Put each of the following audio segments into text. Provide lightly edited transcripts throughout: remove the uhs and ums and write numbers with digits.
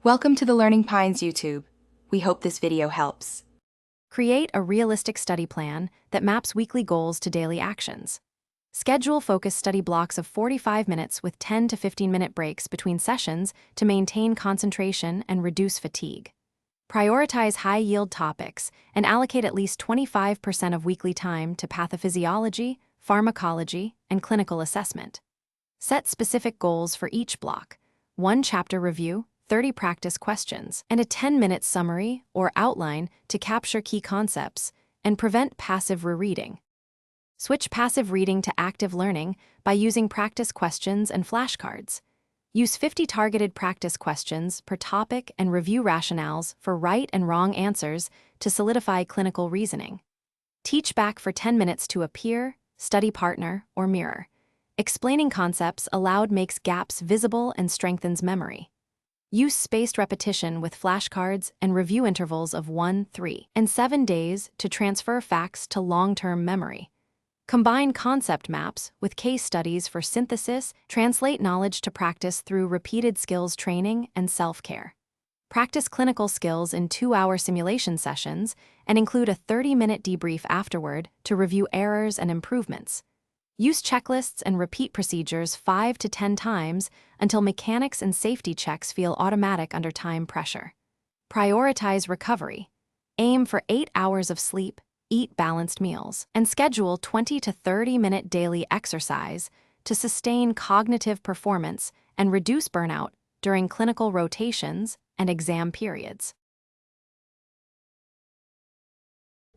Welcome to the Learning Pines YouTube. We hope this video helps. Create a realistic study plan that maps weekly goals to daily actions. Schedule focused study blocks of 45 minutes with 10 to 15-minute breaks between sessions to maintain concentration and reduce fatigue. Prioritize high-yield topics and allocate at least 25% of weekly time to pathophysiology, pharmacology, and clinical assessment. Set specific goals for each block: 1 chapter review, 30 practice questions, and a 10-minute summary or outline to capture key concepts and prevent passive rereading. Switch passive reading to active learning by using practice questions and flashcards. Use 50 targeted practice questions per topic and review rationales for right and wrong answers to solidify clinical reasoning. Teach back for 10 minutes to a peer, study partner, or mirror. Explaining concepts aloud makes gaps visible and strengthens memory. Use spaced repetition with flashcards and review intervals of 1, 3, and 7 days to transfer facts to long-term memory. Combine concept maps with case studies for synthesis, translate knowledge to practice through repeated skills training and self-care. Practice clinical skills in 2-hour simulation sessions and include a 30-minute debrief afterward to review errors and improvements. Use checklists and repeat procedures 5 to 10 times until mechanics and safety checks feel automatic under time pressure. Prioritize recovery. Aim for 8 hours of sleep, eat balanced meals, and schedule 20 to 30-minute daily exercise to sustain cognitive performance and reduce burnout during clinical rotations and exam periods.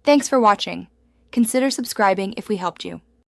Thanks for watching. Consider subscribing if we helped you.